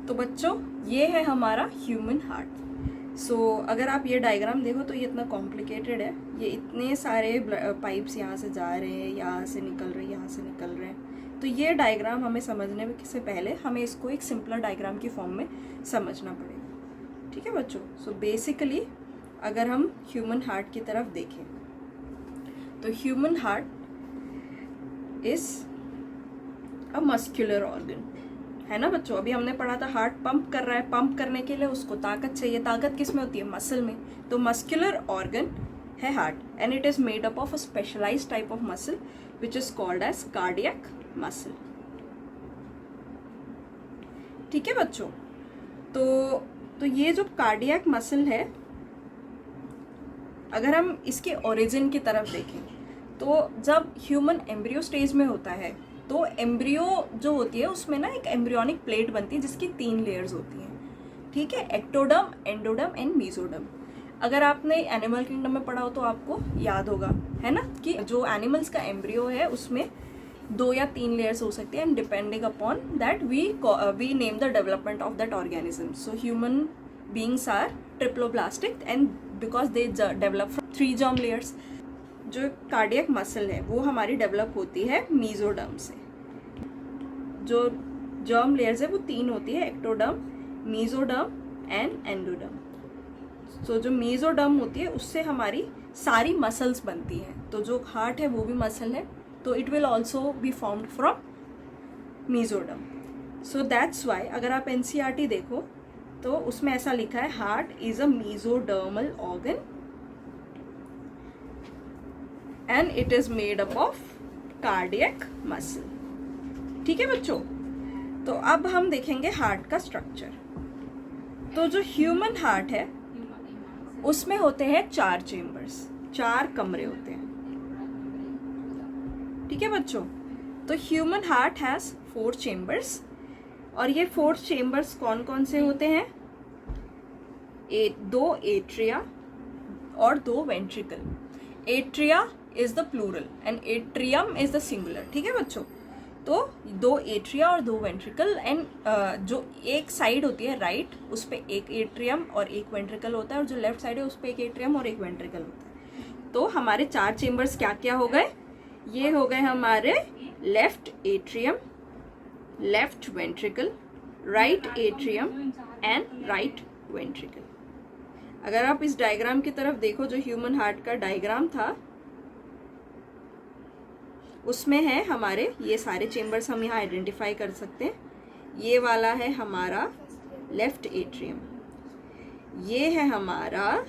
तो बच्चों ये है हमारा ह्यूमन हार्ट। अगर आप ये डायग्राम देखो तो ये इतना कॉम्प्लिकेटेड है, ये इतने सारे पाइप्स यहाँ से जा रहे हैं, यहाँ से निकल रहे हैं, यहाँ से निकल रहे हैं। तो ये डायग्राम हमें समझने से पहले हमें इसको एक सिंपलर डायग्राम की फॉर्म में समझना पड़ेगा। ठीक है बच्चों। बेसिकली अगर हम ह्यूमन हार्ट की तरफ देखें तो human heart is a muscular organ, है ना बच्चों। अभी हमने पढ़ा था हार्ट पंप कर रहा है, पंप करने के लिए उसको ताकत चाहिए। ताकत किस में होती है? मसल में। तो मस्कुलर ऑर्गन है heart and it is made up of a specialised type of muscle which is called as cardiac muscle. ठीक है बच्चों। तो ये जो कार्डियक मसल है, अगर हम इसके ओरिजिन की तरफ देखें तो जब ह्यूमन एम्ब्रियो स्टेज में होता है तो एम्ब्रियो जो होती है उसमें ना एक एम्ब्रियोनिक प्लेट बनती है जिसकी 3 लेयर्स होती हैं। ठीक है, एक्टोडर्म, एंडोडर्म एंड मेसोडर्म। अगर आपने एनिमल किंगडम में पढ़ा हो तो आपको याद होगा, है ना, कि जो एनिमल्स का एम्ब्रियो है उसमें 2 या 3 लेयर्स हो सकती है and depending upon that we name the development of that organism. So human beings are triploblastic and because they develop from 3 germ layers. जो कार्डियक मसल है वो हमारी डेवलप होती है मीजोडर्म से। जो जर्म लेयर्स है वो 3 होती है, एक्टोडर्म, मीजोडर्म एंड एंडोडर्म। सो जो मीजोडर्म होती है उससे हमारी सारी मसल्स बनती हैं। तो जो हार्ट है वो भी मसल है, तो it will also be formed from mesoderm. So that's why अगर आप एनसीईआरटी देखो तो उसमें ऐसा लिखा है heart is a mesodermal organ and it is made up of cardiac muscle. ठीक है बच्चों। तो अब हम देखेंगे हार्ट का स्ट्रक्चर। तो जो ह्यूमन हार्ट है उसमें होते हैं 4 चेम्बर्स, 4 कमरे होते हैं। ठीक है बच्चों। तो ह्यूमन हार्ट हैज 4 चेम्बर्स और ये 4 चेम्बर्स कौन कौन से होते हैं? 2 एट्रिया और 2 ventricle. Atria is the plural and atrium is the singular. ठीक है बच्चों। तो 2 एट्रिया और 2 वेंट्रिकल एंड जो एक साइड होती है राइट उस पर 1 एट्रियम और 1 वेंट्रिकल होता है और जो लेफ्ट साइड है उस पर 1 एट्रियम और 1 वेंट्रिकल होता है। तो हमारे 4 चेम्बर्स क्या क्या हो गए? ये हो गए हमारे left atrium, left ventricle, right atrium and right ventricle. अगर आप इस डायग्राम की तरफ देखो, जो ह्यूमन हार्ट का डायग्राम था उसमें है हमारे ये सारे चेम्बर्स हम यहाँ आइडेंटिफाई कर सकते हैं। ये वाला है हमारा लेफ्ट एट्रियम, ये है हमारा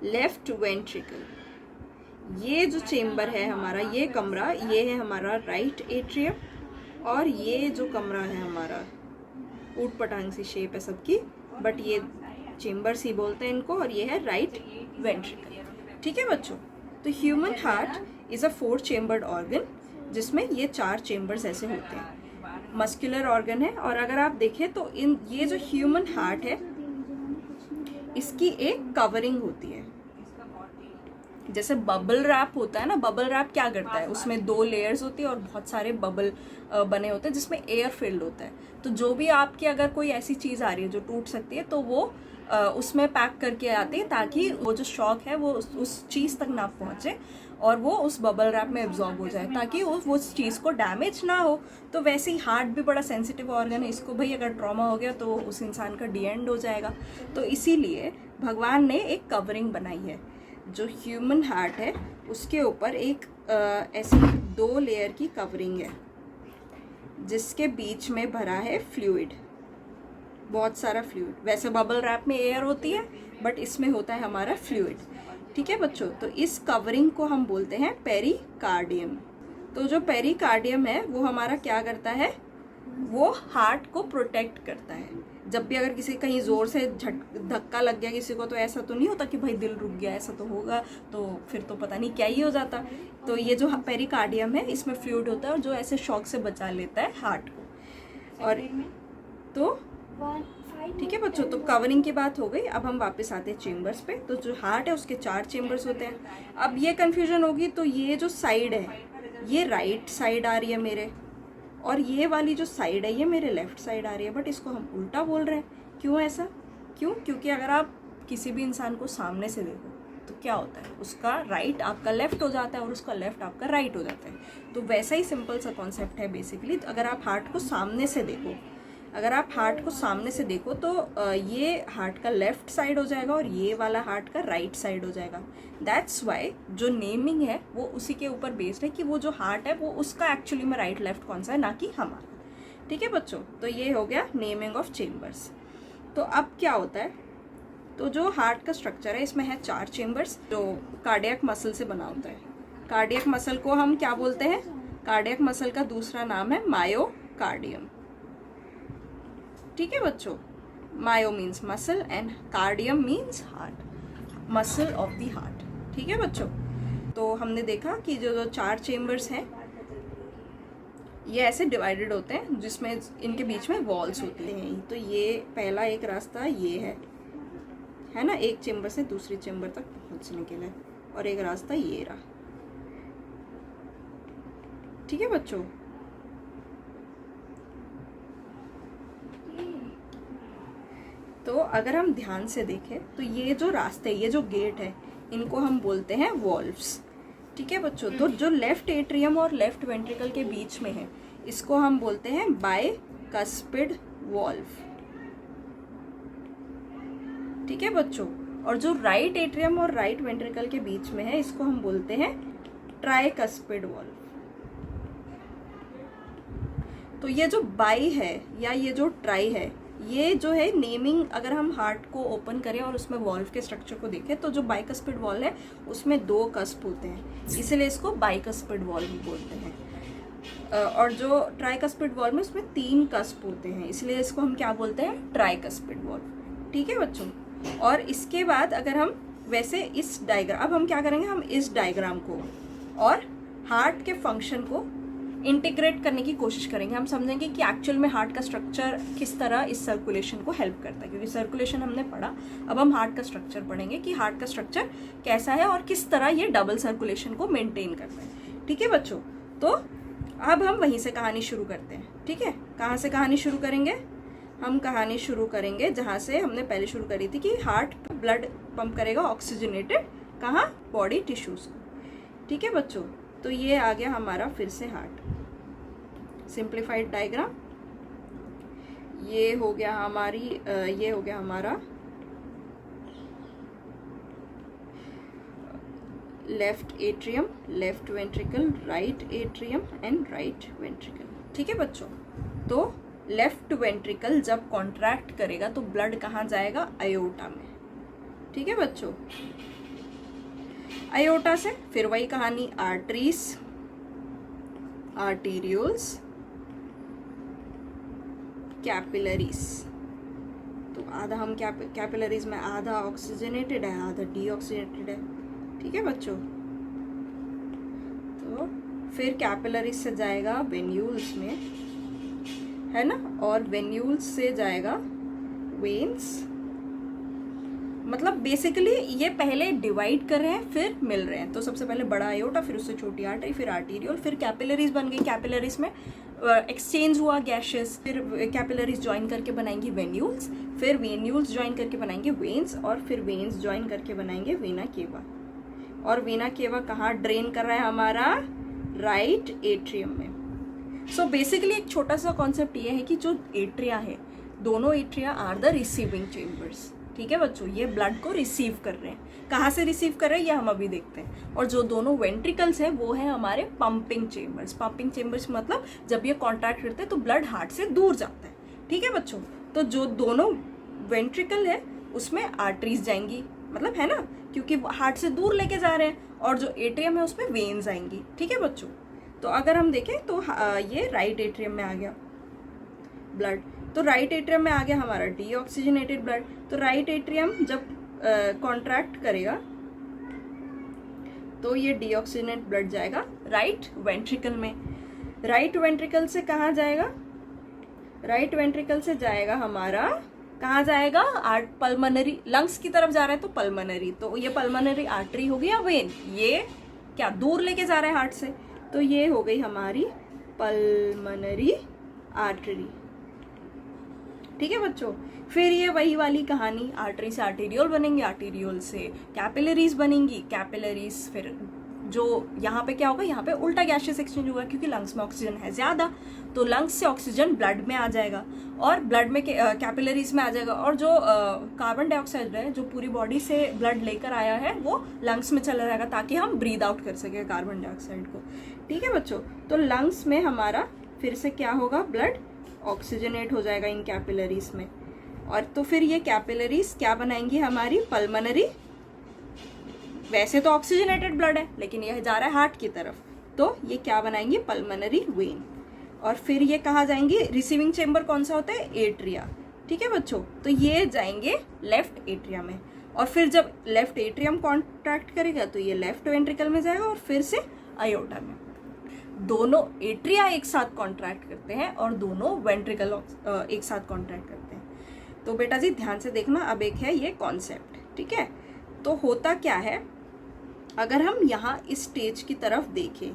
लेफ्ट वेंट्रिकल, ये जो चेम्बर है हमारा, ये कमरा, ये है हमारा राइट एट्रियम और ये जो कमरा है हमारा, ऊट पटांग सी शेप है सबकी बट ये चेम्बर्स ही बोलते हैं इनको, और ये है राइट वेंट्रिकल। ठीक है बच्चों। तो human heart is a 4 chambered organ जिसमें ये 4 चेम्बर्स ऐसे होते हैं। मस्कुलर ऑर्गन है और अगर आप देखें तो ये जो ह्यूमन हार्ट है इसकी एक कवरिंग होती है। जैसे बबल रैप होता है ना, बबल रैप क्या करता है, उसमें 2 लेयर्स होती है और बहुत सारे बबल बने होते हैं जिसमें एयर फिल्ड होता है। तो जो भी आपकी अगर कोई ऐसी चीज़ आ रही है जो टूट सकती है तो वो उसमें पैक करके आती है ताकि वो जो शॉक है वो उस चीज़ तक ना पहुँचे और वो उस बबल रैप में एब्जॉर्ब हो जाए ताकि वो उस चीज़ को डैमेज ना हो। तो वैसे ही हार्ट भी बड़ा सेंसिटिव ऑर्गन है, इसको भाई अगर ट्रॉमा हो गया तो उस इंसान का डी एंड हो जाएगा। तो इसीलिए भगवान ने एक कवरिंग बनाई है। जो ह्यूमन हार्ट है उसके ऊपर एक ऐसी 2 लेयर की कवरिंग है जिसके बीच में भरा है फ्लूइड, बहुत सारा फ्लूइड। वैसे बबल रैप में एयर होती है बट इसमें होता है हमारा फ्लूइड। ठीक है बच्चों। तो इस कवरिंग को हम बोलते हैं पेरिकार्डियम। तो जो पेरिकार्डियम है वो हमारा क्या करता है, वो हार्ट को प्रोटेक्ट करता है। जब भी अगर किसी कहीं ज़ोर से धक्का लग गया किसी को तो ऐसा तो नहीं होता कि भाई दिल रुक गया, ऐसा तो होगा तो फिर तो पता नहीं क्या ही हो जाता। तो ये जो पेरिकार्डियम है इसमें फ्लूइड होता है और जो ऐसे शॉक से बचा लेता है हार्ट को। और तो ठीक है बच्चों। तो कवरिंग की बात हो गई। अब हम वापस आते हैं चेम्बर्स पे। तो जो हार्ट है उसके 4 चेम्बर्स होते हैं। अब ये कन्फ्यूजन होगी, तो ये जो साइड है ये राइट साइड आ रही है मेरे और ये वाली जो साइड है ये मेरे लेफ्ट साइड आ रही है, बट इसको हम उल्टा बोल रहे हैं। क्यों ऐसा? क्यों? क्योंकि अगर आप किसी भी इंसान को सामने से देखो तो क्या होता है, उसका राइट आपका लेफ्ट हो जाता है और उसका लेफ्ट आपका राइट हो जाता है। तो वैसा ही सिंपल सा कॉन्सेप्ट है बेसिकली। अगर आप हार्ट को सामने से देखो, अगर आप हार्ट को सामने से देखो तो ये हार्ट का लेफ्ट साइड हो जाएगा और ये वाला हार्ट का राइट साइड हो जाएगा। दैट्स वाई जो नेमिंग है वो उसी के ऊपर बेस्ड है कि वो जो हार्ट है वो उसका एक्चुअली में राइट लेफ्ट कौन सा है, ना कि हमारा। ठीक है बच्चों, तो ये हो गया नेमिंग ऑफ चेम्बर्स। तो अब क्या होता है, तो जो हार्ट का स्ट्रक्चर है इसमें है 4 चेम्बर्स जो कार्डियक मसल से बना होता है। कार्डियक मसल को हम क्या बोलते हैं? कार्डियक मसल का दूसरा नाम है मायोकार्डियम। ठीक है बच्चों, myo means muscle and cardium means heart, muscle of the heart. ठीक है बच्चों, तो हमने देखा कि जो 4 चेम्बर्स हैं ये ऐसे डिवाइडेड होते हैं जिसमें इनके बीच में वॉल्स होती हैं। तो ये पहला एक रास्ता ये है ना, एक चेम्बर से दूसरी चेम्बर तक पहुंचने के लिए, और एक रास्ता ये रहा। ठीक है बच्चों, तो अगर हम ध्यान से देखें तो ये जो रास्ते, ये जो गेट है, इनको हम बोलते हैं वॉल्व्स। ठीक है बच्चों, तो जो लेफ्ट एट्रियम और लेफ्ट वेंट्रिकल के बीच में है इसको हम बोलते हैं बाइकस्पिड वॉल्व। ठीक है बच्चों, और जो राइट एट्रियम और राइट वेंट्रिकल के बीच में है इसको हम बोलते हैं ट्राइकस्पिड वॉल्व। तो ये जो बाई है या ये जो ट्राई है, ये जो है नेमिंग, अगर हम हार्ट को ओपन करें और उसमें वॉल्व के स्ट्रक्चर को देखें तो जो बाइकस्पिड वॉल्व है उसमें 2 कस्प होते हैं, इसलिए इसको बाइकस्पिड वॉल्व बोलते हैं। और जो ट्राइकस्पिड वॉल्व में उसमें 3 कस्प होते हैं, इसलिए इसको हम क्या बोलते हैं? Tricuspid valve. ठीक है बच्चों, और इसके बाद अगर हम वैसे इस डायग्राम, अब हम क्या करेंगे, हम इस डायग्राम को और हार्ट के फंक्शन को इंटीग्रेट करने की कोशिश करेंगे। हम समझेंगे कि एक्चुअल में हार्ट का स्ट्रक्चर किस तरह इस सर्कुलेशन को हेल्प करता है, क्योंकि सर्कुलेशन हमने पढ़ा, अब हम हार्ट का स्ट्रक्चर पढ़ेंगे कि हार्ट का स्ट्रक्चर कैसा है और किस तरह ये डबल सर्कुलेशन को मेंटेन करता है। ठीक है बच्चों, तो अब हम वहीं से कहानी शुरू करते हैं। ठीक है, कहाँ से कहानी शुरू करेंगे? हम कहानी शुरू करेंगे जहाँ से हमने पहले शुरू करी थी कि हार्ट ब्लड पंप करेगा ऑक्सीजनेटेड, कहाँ? बॉडी टिश्यूज को। ठीक है बच्चों, तो ये आ गया हमारा फिर से हार्ट सिंप्लीफाइड डायग्राम। ये हो गया हमारा left atrium, left ventricle, right atrium and right ventricle. ठीक है बच्चों, तो लेफ्ट वेंट्रिकल जब कॉन्ट्रैक्ट करेगा तो ब्लड कहाँ जाएगा? अयोटा में। ठीक है बच्चों, अयोटा से फिर वही कहानी, आर्टरीज, आर्टीरियोल्स, कैपिलरीज। तो आधा हम कैपिलरीज में आधा ऑक्सीजनेटेड है, आधा डीऑक्सीजनेटेड है। ठीक है बच्चों, तो फिर कैपिलरीज से जाएगा वेन्यूल्स में, है ना, और वेन्यूल्स से जाएगा वेन्स। मतलब बेसिकली ये पहले डिवाइड कर रहे हैं फिर मिल रहे हैं। तो सबसे पहले बड़ा अयोटा, फिर उससे छोटी आर्टरी, फिर आर्टीरियोल, फिर कैपिलरीज बन गई। कैपिलरीज में एक्सचेंज हुआ गैसेस, फिर कैपिलरीज ज्वाइन करके बनाएंगी वेन्यूल्स, फिर वेन्यूल्स ज्वाइन करके बनाएंगे वेन्स, और फिर वेन्स ज्वाइन करके बनाएंगे वेना केवा। और वेना केवा कहाँ ड्रेन कर रहा है? हमारा राइट एट्रियम में। सो बेसिकली एक छोटा सा कॉन्सेप्ट ये है कि जो एट्रिया है, दोनों atria are the receiving chambers. ठीक है बच्चों, ये ब्लड को रिसीव कर रहे हैं। कहाँ से रिसीव कर रहे हैं ये हम अभी देखते हैं। और जो दोनों वेंट्रिकल्स हैं वो है हमारे पंपिंग चेम्बर्स। पंपिंग चेम्बर्स मतलब जब ये कॉन्ट्रैक्ट करते हैं तो ब्लड हार्ट से दूर जाता है। ठीक है बच्चों, तो जो दोनों वेंट्रिकल है उसमें आर्टरीज जाएंगी, मतलब है ना, क्योंकि हार्ट से दूर लेके जा रहे हैं, और जो एट्रियम है उसमें वेन्स आएंगी। ठीक है बच्चों, तो अगर हम देखें तो ये राइट एट्रियम में आ गया ब्लड, तो राइट एट्रियम में आ गया हमारा डीऑक्सीजनेटेड ब्लड। तो राइट एट्रियम जब कॉन्ट्रैक्ट करेगा तो ये डीऑक्सीजनेट ब्लड जाएगा राइट वेंट्रिकल में। राइट वेंट्रिकल से कहाँ जाएगा? राइट वेंट्रिकल से जाएगा हमारा, कहाँ जाएगा? पल्मनरी, लंग्स की तरफ जा रहा है तो पल्मनरी, तो ये पल्मनरी आर्टरी होगी या वेन, ये क्या दूर लेके जा रहा है हार्ट से, तो ये हो गई हमारी पल्मनरी आर्टरी। ठीक है बच्चों, फिर ये वही वाली कहानी, आर्टरी से आर्टेरियोल बनेंगे, आर्टेरियोल से कैपिलरीज बनेंगी, कैपिलरीज फिर जो यहाँ पे क्या होगा, यहाँ पे उल्टा गैसियस एक्सचेंज होगा क्योंकि लंग्स में ऑक्सीजन है ज़्यादा, तो लंग्स से ऑक्सीजन ब्लड में आ जाएगा और ब्लड में कैपिलरीज में आ जाएगा, और जो कार्बन डाइऑक्साइड है जो पूरी बॉडी से ब्लड लेकर आया है वो लंग्स में चला जाएगा ताकि हम ब्रीद आउट कर सके कार्बन डाइऑक्साइड को। ठीक है बच्चों, तो लंग्स में हमारा फिर से क्या होगा, ब्लड ऑक्सीजनेट हो जाएगा इन कैपिलरीज में, और तो फिर ये कैपिलरीज क्या बनाएंगी हमारी, पल्मनरी, वैसे तो ऑक्सीजनेटेड ब्लड है लेकिन यह जा रहा है हार्ट की तरफ, तो ये क्या बनाएंगी, पल्मनरी वेन। और फिर ये कहाँ जाएंगी, रिसीविंग चेम्बर कौन सा होता है, एट्रिया। ठीक है बच्चों, तो ये जाएंगे लेफ्ट एट्रिया में, और फिर जब लेफ्ट एट्रियम कॉन्ट्रैक्ट करेगा तो ये लेफ्ट वेंट्रिकल में जाएगा और फिर से अयोटा में। दोनों एट्रिया एक साथ कॉन्ट्रैक्ट करते हैं और दोनों वेंट्रिकल एक साथ कॉन्ट्रैक्ट करते हैं। तो बेटा जी ध्यान से देखना, अब एक है ये कॉन्सेप्ट। ठीक है, तो होता क्या है, अगर हम यहाँ इस स्टेज की तरफ देखें,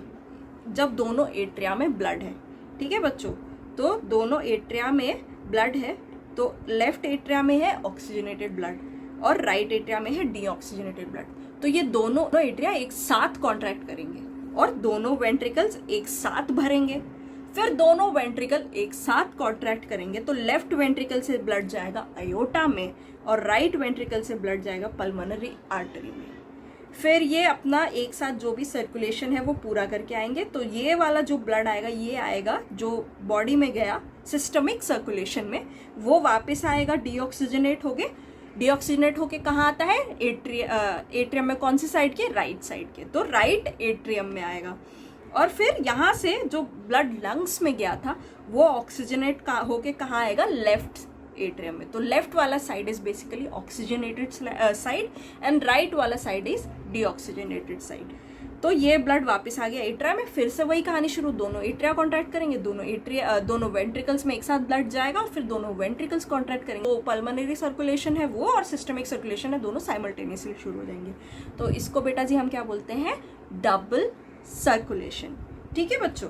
जब दोनों एट्रिया में ब्लड है, ठीक है बच्चों, तो दोनों एट्रिया में ब्लड है, तो लेफ्ट एट्रिया में है ऑक्सीजनेटेड ब्लड और राइट एट्रिया में है डीऑक्सीजनेटेड ब्लड, तो ये दोनों एट्रिया एक साथ कॉन्ट्रैक्ट करेंगे और दोनों वेंट्रिकल्स एक साथ भरेंगे, फिर दोनों वेंट्रिकल एक साथ कॉन्ट्रैक्ट करेंगे, तो लेफ्ट वेंट्रिकल से ब्लड जाएगा अयोटा में और राइट वेंट्रिकल से ब्लड जाएगा पल्मोनरी आर्टरी में। फिर ये अपना एक साथ जो भी सर्कुलेशन है वो पूरा करके आएंगे, तो ये वाला जो ब्लड आएगा ये आएगा जो बॉडी में गया सिस्टमिक सर्कुलेशन में, वो वापस आएगा डीऑक्सीजनेट होके कहाँ आता है, एट्रियम में, कौन सी साइड के, राइट साइड के, तो राइट एट्रियम में आएगा। और फिर यहाँ से जो ब्लड लंग्स में गया था वो ऑक्सीजनेट होके कहाँ आएगा, लेफ्ट एट्रियम में, तो लेफ्ट वाला side is basically oxygenated side and right वाला साइड इज डीऑक्सीजनेटेड साइड। तो ये ब्लड वापस आ गया एट्रिया में, फिर से वही कहानी शुरू, दोनों एट्रिया कॉन्ट्रैक्ट करेंगे, दोनों वेंट्रिकल्स में एक साथ ब्लड जाएगा और फिर दोनों वेंट्रिकल्स कॉन्ट्रैक्ट करेंगे, वो पल्मोनरी सर्कुलेशन है वो और सिस्टमिक सर्कुलेशन है, दोनों साइमल्टेनियसली शुरू हो जाएंगे। तो इसको बेटा जी हम क्या बोलते हैं, डबल सर्कुलेशन। ठीक है बच्चों,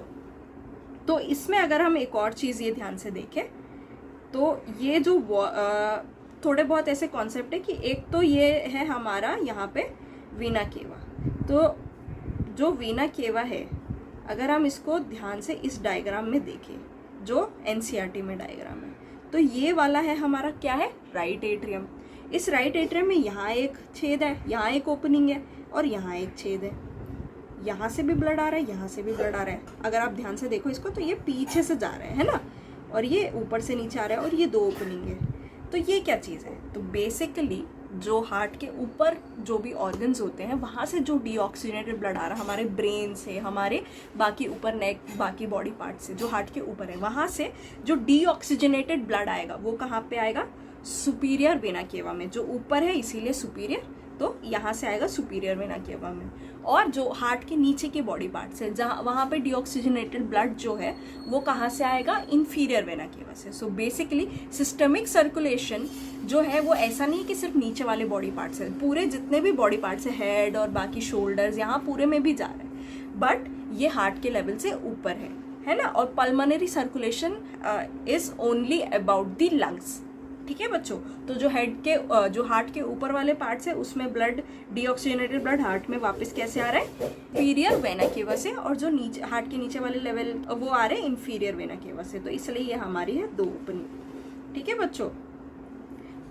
तो इसमें अगर हम एक और चीज़ ये ध्यान से देखें, तो ये जो थोड़े बहुत ऐसे कॉन्सेप्ट है कि एक तो ये है हमारा यहाँ पे वीना केवा, तो जो वीना केवा है अगर हम इसको ध्यान से इस डायग्राम में देखें जो एनसीईआरटी में डायग्राम है, तो ये वाला है हमारा क्या है, राइट एट्रियम। इस राइट एट्रियम में यहाँ एक छेद है, यहाँ एक ओपनिंग है और यहाँ एक छेद है, यहाँ से भी ब्लड आ रहा है, यहाँ से भी ब्लड आ रहा है। अगर आप ध्यान से देखो इसको तो ये पीछे से जा रहा है ना, और ये ऊपर से नीचे आ रहा है और ये दो ओपनिंग है। तो ये क्या चीज़ है, तो बेसिकली जो हार्ट के ऊपर जो भी ऑर्गन्स होते हैं वहाँ से जो डीऑक्सीजनेटेड ब्लड आ रहा है, हमारे ब्रेन से, हमारे बाकी ऊपर नेक, बाकी बॉडी पार्ट से जो हार्ट के ऊपर है, वहाँ से जो डीऑक्सीजनेटेड ब्लड आएगा वो कहाँ पे आएगा, सुपीरियर वेना केवा में, जो ऊपर है इसीलिए सुपीरियर, तो यहाँ से आएगा सुपीरियर वेना केवा में। और जो हार्ट के नीचे के बॉडी पार्ट्स है जहाँ वहाँ पे डीऑक्सीजनेटेड ब्लड जो है वो कहाँ से आएगा, इन्फीरियर वेना केवा से। सो बेसिकली सिस्टमिक सर्कुलेशन जो है वो ऐसा नहीं कि सिर्फ नीचे वाले बॉडी पार्ट्स है, पूरे जितने भी बॉडी पार्ट्स है, हेड और बाकी शोल्डर्स, यहाँ पूरे में भी जा रहा है, बट ये हार्ट के लेवल से ऊपर है ना। और pulmonary circulation is only about the lungs. ठीक है बच्चों, तो जो हेड के जो हार्ट के ऊपर वाले पार्ट्स है उसमें ब्लड, डीऑक्सीजनेटेड ब्लड हार्ट में वापस कैसे आ रहा है, सुपीरियर वेना केवा से, और जो नीचे हार्ट के नीचे वाले लेवल वो आ रहे हैं इन्फीरियर वेना केवा से, तो इसलिए ये हमारी है दो ओपनिंग। ठीक है बच्चों,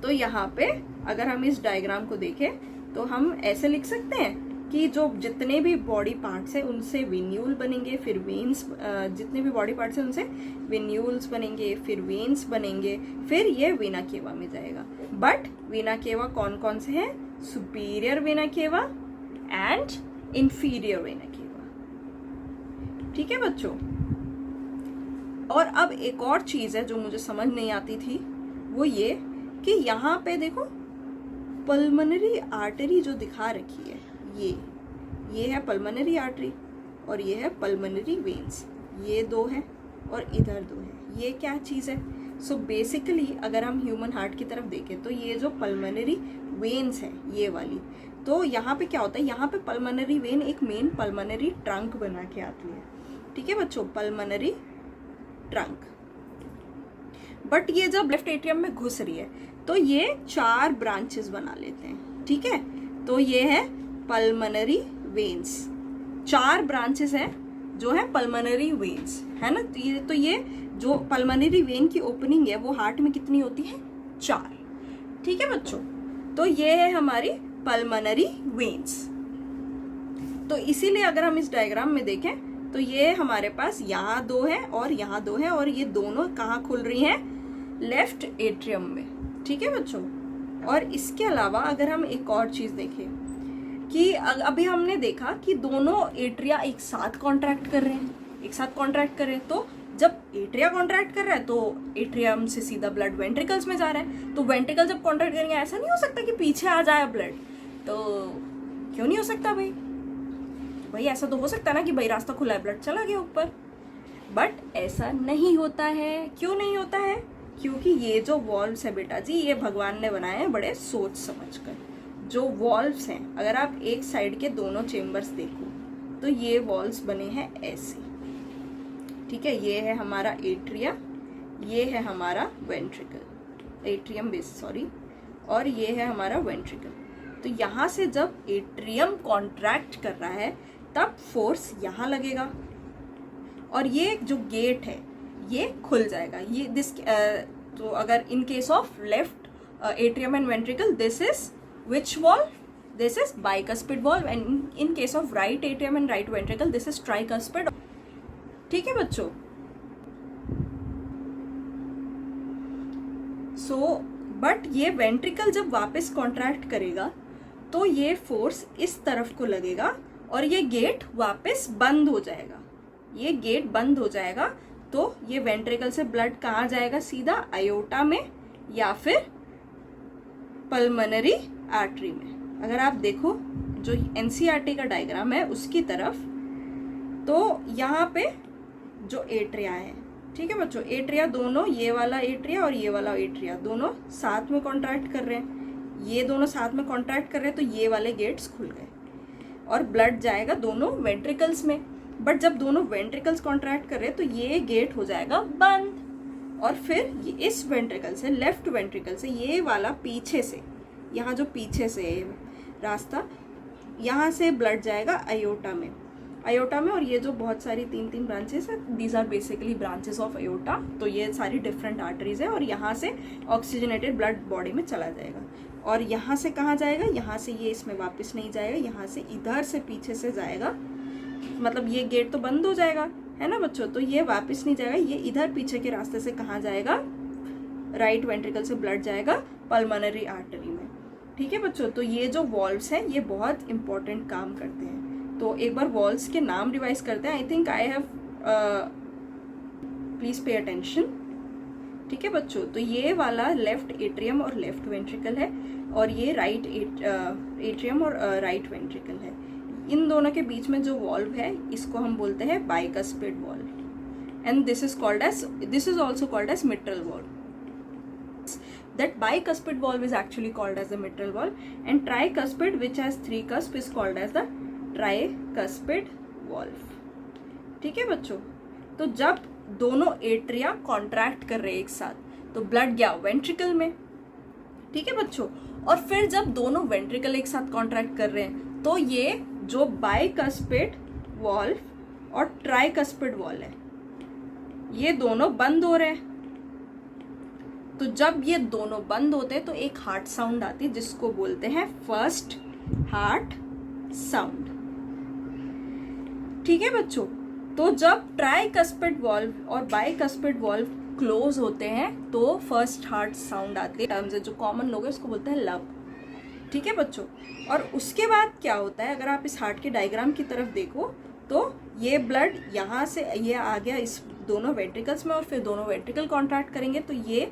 तो यहाँ पे अगर हम इस डायग्राम को देखें तो हम ऐसे लिख सकते हैं कि जो जितने भी बॉडी पार्ट्स हैं उनसे वेन्यूल बनेंगे, फिर वेन्स, जितने भी बॉडी पार्ट्स हैं उनसे वेन्यूल्स बनेंगे, फिर वेन्स बनेंगे, फिर ये वेना केवा में जाएगा। बट वेना केवा कौन कौन से हैं, superior vena cava and inferior vena cava. ठीक है बच्चों, और अब एक और चीज है जो मुझे समझ नहीं आती थी, वो ये कि यहाँ पे देखो पल्मोनरी आर्टरी जो दिखा रखी है, ये है पल्मोनरी आर्टरी और ये है पल्मोनरी वेन्स, ये दो है और इधर दो है, ये क्या चीज़ है। सो बेसिकली अगर हम ह्यूमन हार्ट की तरफ देखें तो ये जो पल्मोनरी वेन्स है ये वाली, तो यहाँ पे क्या होता है, यहाँ पे पल्मोनरी वेन एक मेन पल्मोनरी ट्रंक बना के आती है। ठीक है बच्चों, पल्मोनरी ट्रंक। बट ये जब लेफ्ट एट्रियम में घुस रही है तो ये 4 ब्रांचेस बना लेते हैं, ठीक है। तो ये है पल्मोनरी वेन्स, 4 ब्रांचेस हैं जो है पल्मोनरी वेन्स, है ना। तो ये जो पल्मोनरी वेन की ओपनिंग है वो हार्ट में कितनी होती है, 4, ठीक है बच्चों। तो ये है हमारी पल्मोनरी वेन्स। तो इसीलिए अगर हम इस डायग्राम में देखें तो ये हमारे पास यहाँ 2 है और यहाँ 2 है, और ये दोनों कहाँ खुल रही हैं, लेफ्ट एट्रियम में, ठीक है बच्चों। और इसके अलावा अगर हम एक और चीज देखें कि अभी हमने देखा कि दोनों एट्रिया एक साथ कॉन्ट्रैक्ट कर रहे हैं, एक साथ कॉन्ट्रैक्ट कर रहे हैं। तो जब एट्रिया कॉन्ट्रैक्ट कर रहा है तो एट्रियम से सीधा ब्लड वेंट्रिकल्स में जा रहा है। तो वेंट्रिकल जब कॉन्ट्रैक्ट करेंगे, ऐसा नहीं हो सकता कि पीछे आ जाए ब्लड, तो क्यों नहीं हो सकता भाई ऐसा तो हो सकता ना कि भाई रास्ता खुला है, ब्लड चला गया ऊपर। बट ऐसा नहीं होता है। क्यों नहीं होता है? क्योंकि ये जो वॉल्व्स है बेटा जी, ये भगवान ने बनाए हैं बड़े सोच समझ कर। जो वॉल्व्स हैं, अगर आप एक साइड के दोनों चेम्बर्स देखो तो ये वॉल्व्स बने हैं ऐसे, ठीक है। ये है हमारा एट्रिया, ये है हमारा वेंट्रिकल, एट्रियम बेस सॉरी, और ये है हमारा वेंट्रिकल। तो यहाँ से जब एट्रियम कॉन्ट्रैक्ट कर रहा है तब फोर्स यहाँ लगेगा, और ये जो गेट है ये खुल जाएगा। ये तो अगर in case of left atrium and ventricle, this is which valve? This is bicuspid valve, and in case of right atrium and right ventricle, this is tricuspid. ठीक है बच्चों। बट ये वेंट्रिकल जब वापस कॉन्ट्रैक्ट करेगा तो ये फोर्स इस तरफ को लगेगा और ये गेट वापस बंद हो जाएगा। ये गेट बंद हो जाएगा तो ये वेंट्रिकल से ब्लड कहाँ जाएगा, सीधा आयोटा में या फिर पल्मोनरी आर्टरी में। अगर आप देखो जो एनसीईआरटी का डायग्राम है उसकी तरफ, तो यहाँ पे जो एट्रिया है, ठीक है बच्चों, एट्रिया दोनों, ये वाला एट्रिया और ये वाला एट्रिया दोनों साथ में कॉन्ट्रैक्ट कर रहे हैं। ये दोनों साथ में कॉन्ट्रैक्ट कर रहे हैं तो ये वाले गेट्स खुल गए और ब्लड जाएगा दोनों वेंट्रिकल्स में। बट जब दोनों वेंट्रिकल्स कॉन्ट्रैक्ट कर रहे हैं तो ये गेट हो जाएगा बंद, और फिर ये इस वेंट्रिकल से, लेफ्ट वेंट्रिकल से, ये वाला पीछे से, यहाँ जो पीछे से रास्ता, यहाँ से ब्लड जाएगा अयोटा में, और ये जो बहुत सारी 3 ब्रांचेस है, these are basically branches of aorta. तो ये सारी डिफरेंट आर्टरीज है और यहाँ से ऑक्सीजनेटेड ब्लड बॉडी में चला जाएगा। और यहाँ से कहाँ जाएगा, यहाँ से ये इसमें वापस नहीं जाएगा, यहाँ से इधर से पीछे से जाएगा, मतलब ये गेट तो बंद हो जाएगा, है ना बच्चों। तो ये वापस नहीं जाएगा, ये इधर पीछे के रास्ते से कहाँ जाएगा, राइट वेंट्रिकल से ब्लड जाएगा पल्मोनरी आर्टरी में, ठीक है बच्चों। तो ये जो वॉल्व्स हैं ये बहुत इंपॉर्टेंट काम करते हैं। तो एक बार वॉल्व्स के नाम रिवाइज करते हैं। I think I have, please pay attention, ठीक है बच्चों। तो ये वाला लेफ्ट एट्रियम और लेफ्ट वेंट्रिकल है, और ये राइट एट्रियम और राइट वेंट्रिकल है। इन दोनों के बीच में जो वॉल्व है इसको हम बोलते हैं bicuspid valve, and this is also called as mitral valve. That bicuspid valve is actually called as the mitral valve, and tricuspid, which has 3 cusp, is called as the tricuspid valve, ठीक है बच्चों। तो जब दोनों atria contract कर रहे हैं एक साथ तो ब्लड गया वेंट्रिकल में, ठीक है बच्चों। और फिर जब दोनों वेंट्रिकल एक साथ कॉन्ट्रैक्ट कर रहे हैं तो ये जो बाइकस्पिड वॉल्व और ट्राइकस्पिड वॉल्व है ये दोनों बंद हो रहे हैं। तो जब ये दोनों बंद होते हैं तो एक हार्ट साउंड आती है जिसको बोलते हैं फर्स्ट हार्ट साउंड, ठीक है बच्चों। तो जब ट्राइकस्पिड वॉल्व और बाइकस्पिड वॉल्व क्लोज होते हैं तो फर्स्ट हार्ट साउंड आती है। टर्म्स है जो कॉमन लोग हैं उसको बोलते हैं लब, ठीक है बच्चों। और उसके बाद क्या होता है, अगर आप इस हार्ट के डायग्राम की तरफ देखो तो ये ब्लड यहाँ से ये आ गया इस दोनों वेंट्रिकल्स में, और फिर दोनों वेंट्रिकल कॉन्ट्रैक्ट करेंगे तो ये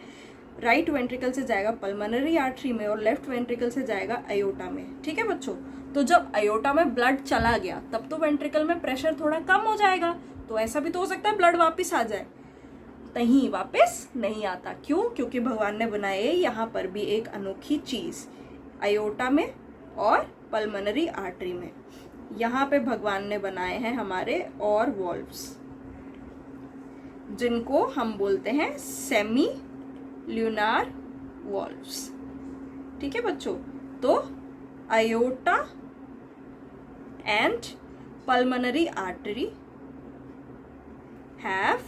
राइट वेंट्रिकल से जाएगा पल्मोनरी आर्टरी में और लेफ्ट वेंट्रिकल से जाएगा अयोटा में, ठीक है बच्चों। तो जब अयोटा में ब्लड चला गया तब तो वेंट्रिकल में प्रेशर थोड़ा कम हो जाएगा, तो ऐसा भी तो हो सकता है ब्लड वापस आ जाए, नहीं वापस नहीं आता। क्यों? क्योंकि भगवान ने बनाए यहाँ पर भी एक अनोखी चीज, अयोटा में और पल्मोनरी आर्टरी में, यहाँ पे भगवान ने बनाए हैं हमारे और वॉल्व्स, जिनको हम बोलते हैं सेमी ल्यूनार वॉल्व्स। ठीक है बच्चों, तो aorta and pulmonary artery have,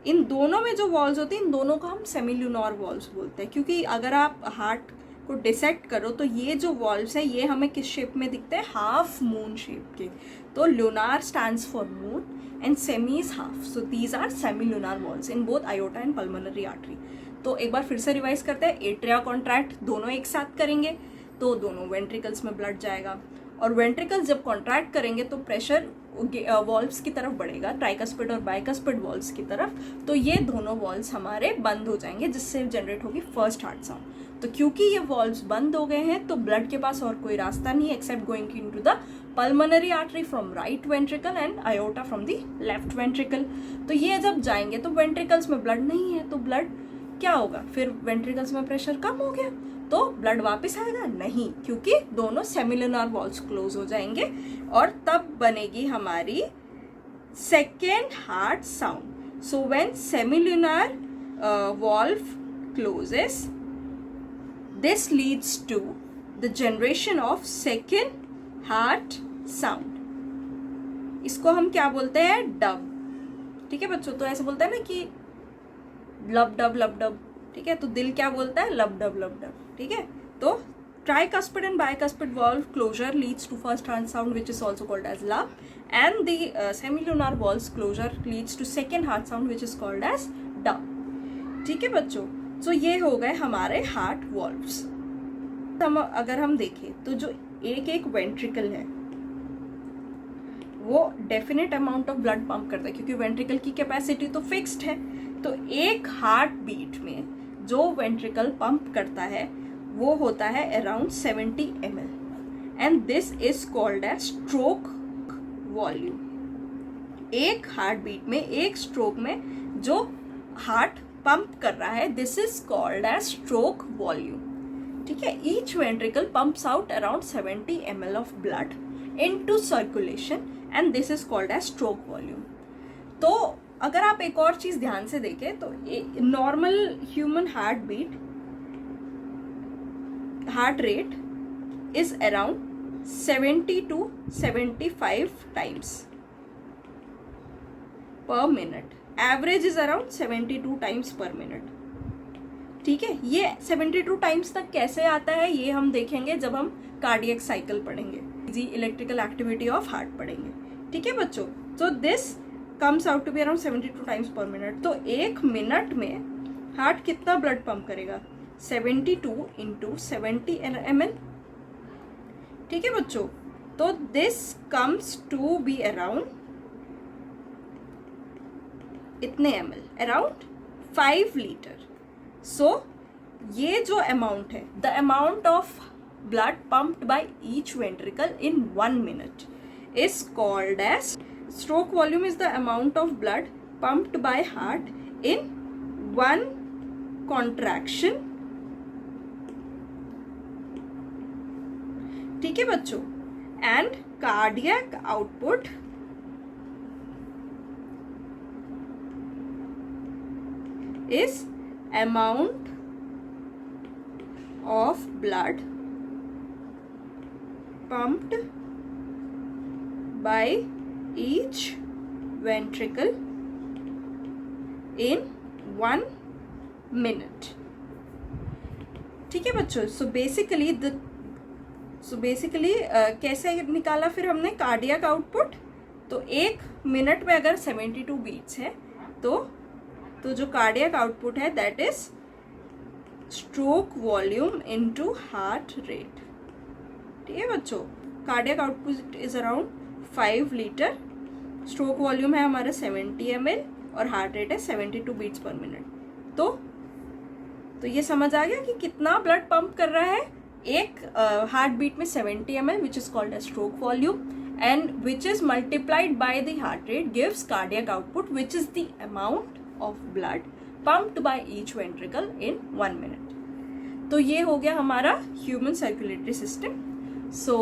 इन दोनों में जो वॉल्स होती हैं इन दोनों को हम सेमी ल्यूनार वॉल्व्स बोलते हैं, क्योंकि अगर आप हार्ट को डिसेक्ट करो तो ये जो वॉल्व्स हैं ये हमें किस शेप में दिखते हैं, हाफ मून शेप के। तो lunar stands for moon and semi is half, so these are semi lunar walls in both aorta and pulmonary artery. तो एक बार फिर से रिवाइज करते हैं, एट्रिया कॉन्ट्रैक्ट दोनों एक साथ करेंगे तो दोनों वेंट्रिकल्स में ब्लड जाएगा, और वेंट्रिकल्स जब कॉन्ट्रैक्ट करेंगे तो प्रेशर वॉल्व्स की तरफ बढ़ेगा, ट्राइकस्पिड और बाइकस्पिड वॉल्व्स की तरफ, तो ये दोनों वॉल्व्स हमारे बंद हो जाएंगे, जिससे जनरेट होगी फर्स्ट हार्ट साउंड। तो क्योंकि ये वॉल्व्स बंद हो गए हैं तो ब्लड के पास और कोई रास्ता नहीं है except going into the pulmonary artery from right ventricle and aorta from the left ventricle. तो ये जब जाएंगे तो वेंट्रिकल्स में ब्लड नहीं है, तो ब्लड क्या होगा, फिर वेंट्रिकल्स में प्रेशर कम हो गया तो ब्लड वापस आएगा नहीं, क्योंकि दोनों सेमिल्यूनार वॉल्व्स क्लोज हो जाएंगे और तब बनेगी हमारी second heart sound. So when semilunar valve closes, this leads to the generation of second heart sound. इसको हम क्या बोलते हैं, डब। ठीक है बच्चों, तो ऐसे बोलते हैं ना कि लब डब, ठीक है, तो दिल क्या बोलता है, लब डब। ठीक है, तो tricuspid and bicuspid valve closure leads to first heart sound which is also called as lub, and the semilunar valve closure leads to second heart sound which is called as dub। ठीक है बच्चों, तो ये हो गए हमारे heart valves. अगर हम देखें तो जो एक एक वेंट्रिकल है वो definite amount of blood pump करता है, क्योंकि वेंट्रिकल की कैपेसिटी तो फिक्स्ड है। तो एक हार्ट बीट में जो वेंट्रिकल पंप करता है वो होता है around 70 ml, and this is called as stroke volume. एक हार्ट बीट में, एक स्ट्रोक में जो हार्ट पंप कर रहा है, this is called as stroke volume. ठीक है, each ventricle pumps out around 70 ml of blood into circulation and this is called as stroke volume. तो अगर आप एक और चीज ध्यान से देखें तो normal human heart beat, heart rate is around 70 to 75 times per minute, average is around 72 times per minute। ठीक है, ये 72 times तक कैसे आता है ये हम देखेंगे जब हम कार्डियक साइकिल पढ़ेंगे, इलेक्ट्रिकल एक्टिविटी ऑफ हार्ट पढ़ेंगे। ठीक है बच्चों, तो this comes out to be around 72 times per minute। तो एक मिनट में हार्ट कितना ब्लड पंप करेगा, 72 into 70 ml। ठीक है बच्चों, तो this comes to be around इतने ml, अराउंड 5 लीटर। सो ये जो अमाउंट है, the amount of blood pumped by each ventricle in 1 minute is called as stroke volume is the amount of blood pumped by heart in 1 contraction। ठीक है बच्चों, and cardiac output is amount of blood pumped by each ventricle in 1 minute। ठीक है बच्चों, so basically कैसे निकाला फिर हमने कार्डियक आउटपुट, तो एक मिनट में अगर 72 बीट्स है तो जो कार्डियक आउटपुट है that is stroke volume into heart rate. ठीक है बच्चों, cardiac output is around 5 litre, stroke volume है हमारा 70 ml और हार्ट रेट है 72 बीट्स पर मिनट। तो ये समझ आ गया कि कितना ब्लड पंप कर रहा है एक हार्ट बीट में 70 ml which is called as stroke volume, and which is multiplied by the heart rate gives cardiac output which is the amount of blood pumped by each ventricle in 1 minute। तो ये हो गया हमारा human circulatory system. सो